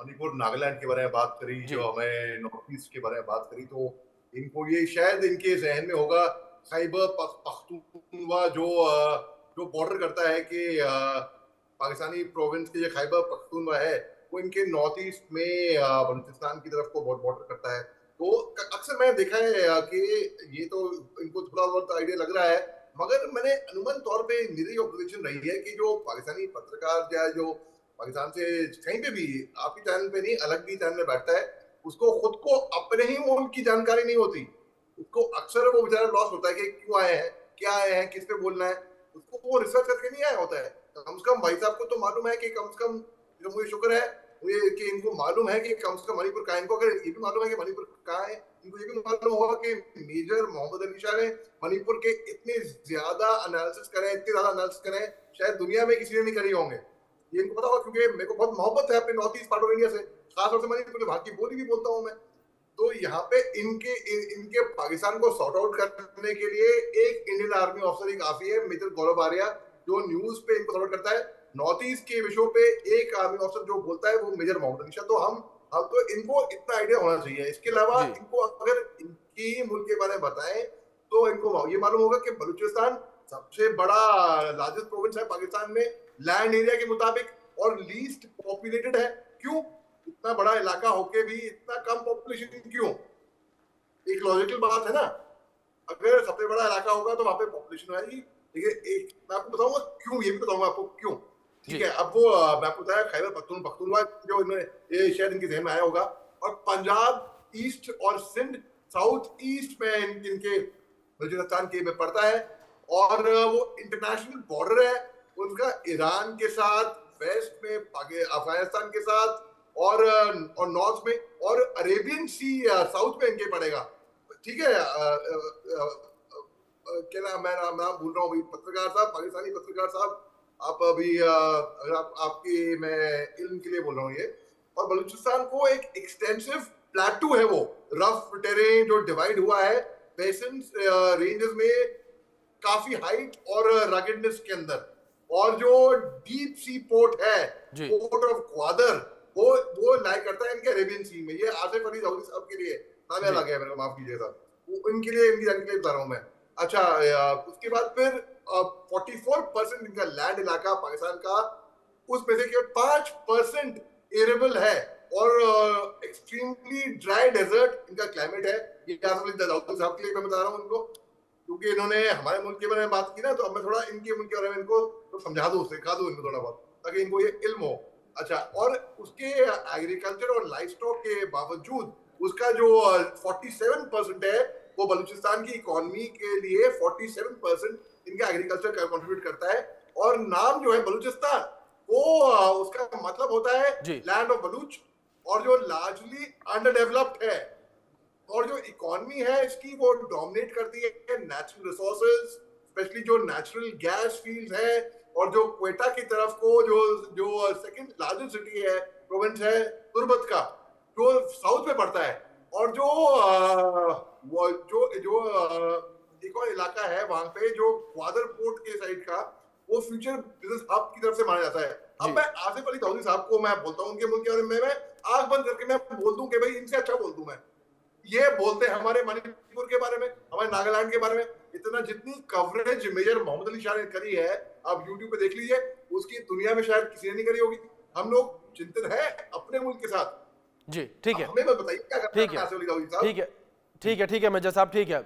मणिपुर, नागालैंड के बारे में बात करी, जी। जो हमें नॉर्थ ईस्ट के बारे में बात करी, तो इनको ये शायद इनके ज़हन में होगा खैबर पख्तूनख्वा जो बॉर्डर करता है कि पाकिस्तानी प्रोविंस के, ये खैबर पख्तूनख्वा है, वो इनके नॉर्थ ईस्ट में बलूचिस्तान की तरफ को बहुत बॉर्डर करता है। तो अक्सर मैंने देखा है कि ये तो इनको थोड़ा बहुत आइडिया लग रहा है, मगर मैंने अनुमान तौर पे मेरी ऑब्जर्वेशन रही है कि जो पाकिस्तानी पत्रकार या जो पाकिस्तान से कहीं पे भी, आपके चैनल पे नहीं, अलग भी चैनल में बैठता है, उसको खुद को अपने ही मुल्क की जानकारी नहीं होती। उसको अक्सर वो बेचारा लॉस होता है कि क्यों आए हैं, क्या आए हैं, किस पे बोलना है। उसको वो रिसर्च करके नहीं आया होता है। कम से कम भाई साहब को तो मालूम है कि कम से कम, जो मुझे शुक्र है मुझे कि इनको मालूम है कि कम से कम मणिपुर कहाँ है। इनको अगर ये भी मालूम है कि मणिपुर कहाँ है, इनको ये भी मालूम होगा कि मेजर मोहम्मद अली शाह ने मणिपुर के इतने ज्यादा एनालिसिस करें, इतने ज्यादा एनालिसिस करें, शायद दुनिया में किसी ने नहीं करी होंगे। ये इनको पता होगा, क्योंकि मेरे को बहुत मोहब्बत है अपने north east part of India से, खासतौर से मणिपुर के, वहां की बोली भी बोलता हूँ मैं। तो यहाँ पे इनके पाकिस्तान को सॉर्ट आउट करने के लिए एक इंडियन आर्मी ऑफिसर ही काफी है, मेजर गौरव आर्या, जो न्यूज पे इनको सॉर्ट आउट करता है। नॉर्थ ईस्ट के विषयों पे एक आर्मी ऑफिसर जो बोलता है, वो मेजर मोहम्मद अली शाह। तो हम तो इनको इतना आइडिया होना चाहिए। इसके अलावा जी। इनको अगर इनकी मुल्क के बारे में बताएं, तो इनको ये मालूम होगा कि बलूचिस्तान सबसे बड़ा लार्जेस्ट प्रोविंस है पाकिस्तान में, लैंड एरिया के मुताबिक, और लीस्ट पॉपुलेटेड है। क्यों? इतना बड़ा इलाका होके भी इतना कम पॉपुलेशन क्यों? एक लॉजिकल बात है ना। अगर सबसे बड़ा इलाका होगा तो वहां पे पॉपुलेशन आएगी। ठीक है, एक मैं आपको बताऊंगा क्यों, ये भी बताऊंगा आपको क्यों। ठीक जी। है, अब वो मैं आपको बताया खैबर पख्तूनख्वा, जो इन्होंने, ये शायद इनके ज़हन में आया होगा। और पंजाब ईस्ट और सिंध साउथ ईस्ट में इनके बलूचिस्तान के में पड़ता है। और वो इंटरनेशनल बॉर्डर है उनका ईरान के साथ, वेस्ट में अफगानिस्तान के साथ, और नॉर्थ में, और अरेबियन सी साउथ में इनके पड़ेगा। ठीक है। क्या नाम, मैं नाम भूल रहा हूँ भाई, पत्रकार साहब, पाकिस्तानी पत्रकार साहब, आप अभी अगर आपकी, मैं इल्म के लिए बोल रहा हूँ ये। और बलूचिस्तान को एक एक्सटेंसिव प्लेटू है, वो रफ टेरेन जो डिवाइड हुआ है बेसिन रेंजेस में, काफी हाइट और रगेडनेस के अंदर। और जो डीप सी पोर्ट है, जी। पोर्ट ऑफ ग्वादर, वो लाई करता है इनके अरेबियन सी में। ये आसिफ अली दाऊदी साहब के लिए नाम याद जी। आ गया मेरे को, माफ कीजिएगा। वो इनके लिए, इनकी जानकारी के लिए बता रहा हूँ मैं। अच्छा, उसके बाद फिर 44% इनका लैंड इलाका पाकिस्तान का, उसमें से केवल 5% एरेबल है। और एक्सट्रीमली ड्राई डेजर्ट इनका क्लाइमेट है। ये आसिफ अली दाऊदी साहब के लिए मैं बता रहा हूँ इनको, क्योंकि इन्होंने हमारे मुल्क के बारे में बात की ना, तो अब मैं थोड़ा इनके मुल्क के बारे में इनको तो समझा दूं, सिखा दूं इनको थोड़ा बहुत, ताकि इनको ये इल्म हो। अच्छा, और उसके एग्रीकल्चर और लाइफ स्टॉक के बावजूद उसका जो 47% है, वो बलूचिस्तान की इकोनॉमी के लिए 47% इनका एग्रीकल्चर का कंट्रीब्यूट करता है। और नाम जो है बलूचिस्तान, वो उसका मतलब होता है जी। लैंड ऑफ बलूच, और जो लार्जली अंडर डेवलप्ड है। और जो इकोनॉमी है इसकी, वो डोमिनेट करती है नेचुरल रिसोर्सेज, स्पेशली जो नेचुरल गैस फील्ड्स है। और जो क्वेटा की तरफ को, जो जो सेकंड लार्जेस्ट सिटी है, प्रोविंस है तुर्बत का, जो साउथ में पड़ता है। और जो वो जो जो एक और इलाका है वहां पे, जो ग्वादर पोर्ट के साइड का, वो फ्यूचर बिजनेस हब की तरफ से माना जाता है। अब जी। मैं आसिफ अली दाऊदी साहब को मैं बोलता हूँ उनके मुल्क के बारे में, मैं आंख बंद करके मैं बोल दूं कि भाई इनसे अच्छा बोल दूं मैं। ये बोलते हैं हमारे मणिपुर के बारे में, हमारे नागालैंड के बारे में। इतना जितनी कवरेज मेजर मोहम्मद अली शाह ने करी है, आप यूट्यूब पे देख लीजिए, उसकी दुनिया में शायद किसी ने नहीं करी होगी। हम लोग चिंतित हैं अपने मुल्क के साथ। जी। ठीक अब है। हमें बताइए क्या करना ठीक है है। आसिफ अली दाऊदी साहब। ठीक है। जी। ठीक है। ठीक है मेजर साहब, ठीक है।